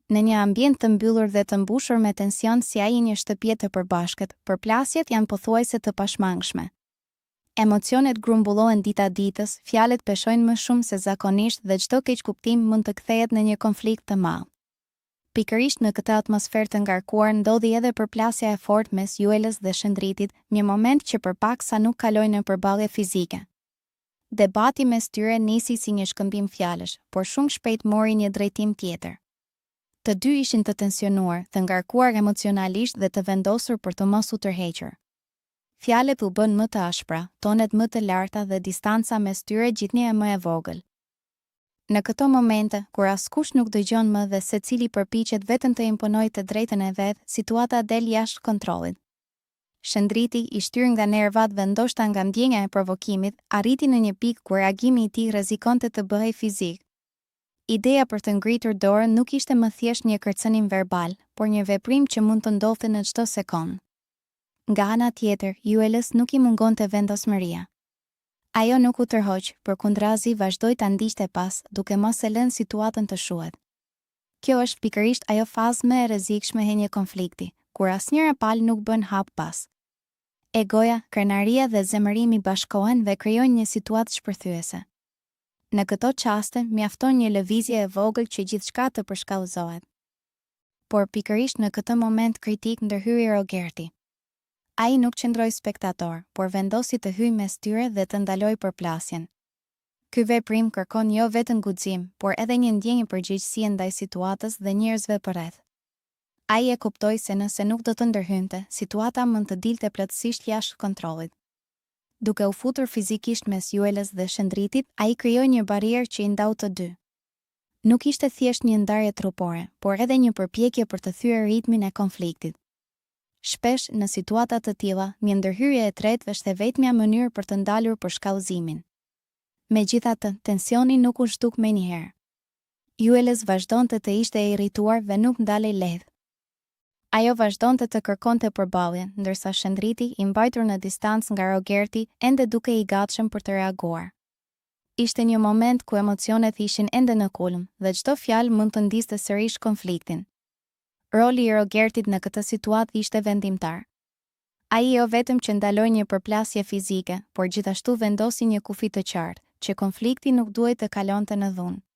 Në një ambient të mbyllur dhe të mbushur me tension si ai një shtëpie të përbashkët, përplasjet janë pothuajse të pashmangshme. Emocionet grumbullohen dita ditës, fjalët peshojnë më shumë se zakonisht dhe çdo keqkuptim mund të kthehet në një konflikt të madh. Pikërisht në këtë atmosferë të ngarkuar ndodhi edhe përplasja e fortë mes Juelës dhe Shëndritit, një moment që përpaksa nuk kaloi në përballje fizike. Debati mes tyre nisi si një shkëmbim fjalësh, por shumë shpejt mori një drejtim tjetër. Të dy ishin të tensionuar, të ngarkuar emocionalisht dhe të vendosur për të mos u tërhequr. Fjalët u bën më të ashpra, tonet më të larta dhe distanca mes tyre gjithnjë më e vogël. Në këto momente, kur askush nuk dëgjon më dhe secili përpiqet vetëm të imponojë të drejtën e vet, situata del jashtë kontrollit. Shëndriti, i shtyr nga nervat dhe ndoshta nga ndjenja e provokimit, arriti në një pikë kur reagimi i tij rrezikonte të bëhej fizik. Ideja për të ngritur dorën nuk ishte më thjesht një kërcënim verbal, por një veprim që mund të ndodhte në çdo sekond. Nga ana tjetër, Juelës nuk i mungonte vendosmëria. Ajo nuk u tërhoq, përkundrazi vazhdoi ta ndiqte pas, duke mos e lënë situatën të shuhet. Kjo është pikërisht ajo fazë më e rrezikshme e një konflikti, kur asnjëra palë nuk bën hap pas. Egoja, krenaria dhe zemërimi bashkohen dhe krijojnë një situatë shpërthyese. Në këto çaste, mjafton një lëvizje e vogël që gjithçka të përshkallëzohet. Por pikërisht në këtë moment kritik ndërhyri Rogerti. Ai nuk qëndroi spektator, por vendosi të hyjë mes tyre dhe të ndalojë përplasjen. Ky veprim kërkon jo vetëm guxim, por edhe një ndjenjë përgjegjësie ndaj situatës dhe njerëzve përreth. Ai e kuptoi se nëse nuk do të ndërhynte, situata mund të dilte plotësisht jashtë kontrollit. Duke u futur fizikisht mes Juelës dhe Shëndritit, ai krijoi një barierë që i ndau të dy. Nuk ishte thjesht një ndarje trupore, por edhe një përpjekje për të thyer ritmin e konfliktit. Shpesh, në situata të tilla, një ndërhyrje e tretë është vetmja mënyrë për të ndalur përshkallëzimin. Megjithatë, tensioni nuk u zhduk menjëherë. Juelës vazhdonte të ishte e irrituar dhe nuk ndalej lehtë. Ajo vazhdonte të kërkonte përballje, ndërsa Shëndriti, i mbajtur në distancë nga Rogerti, ende duke i gatshëm për të reaguar. Ishte një moment ku emocionet ishin ende në kulm dhe çdo fjalë mund të ndiste sërish konfliktin. Roli i Rogertit në këtë situatë ishte vendimtar. Ai jo vetëm që ndaloi një përplasje fizike, por gjithashtu vendosi një kufi të qartë, që konflikti nuk duhej të kalonte në dhunë.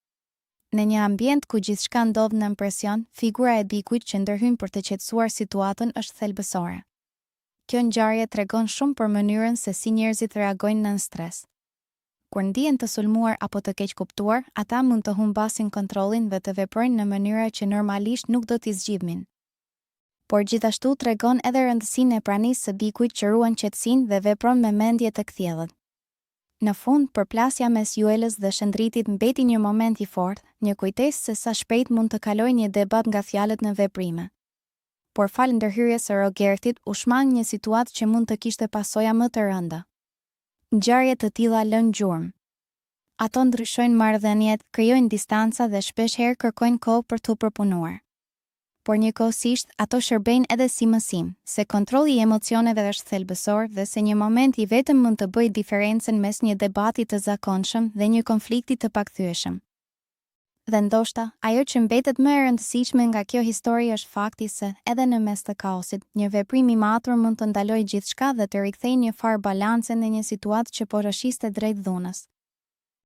Në një ambient ku gjithçka ndodh në presion, figura e bikujt që ndërhyn për të qetësuar situatën është thelbësore. Kjo ngjarje tregon shumë për mënyrën se si njerëzit reagojnë në stres. Kur ndihen të sulmuar apo të keqkuptuar, ata mund të humbasin kontrollin dhe të veprojnë në mënyra që normalisht nuk do t'i zgjidhnin. Por gjithashtu tregon edhe rëndësinë e pranisë së bikujt që ruan qetësinë dhe vepron me mendje të kthjellët. Në fund, përplasja mes Juelës dhe Shëndritit mbeti një moment i fortë, një kujtesë se sa shpejt mund të kalojë një debat nga fjalët në veprime. Por fal ndërhyrjes së Rogertit, u shmang një situatë që mund të kishte pasoja më të rënda. Ngjarje të tilla lën gjurmë. Ato ndryshojnë marrëdhëniet, krijojnë distanca dhe shpeshherë kërkojnë kohë për t'u përpunuar. Por njëkohësisht, ato shërbejnë edhe si mësim, se kontrolli i emocioneve është thelbësor dhe se një moment i vetëm mund të bëjë diferencën mes një debati të zakonshëm dhe një konflikti të pakthyeshëm. Dhe ndoshta, ajo që mbetet më e rëndësishme nga kjo histori është fakti se, edhe në mes të kaosit, një veprim i matur mund të ndalojë gjithçka dhe të rikthejë një farë balance në një situatë që po rrëshiste drejt dhunës.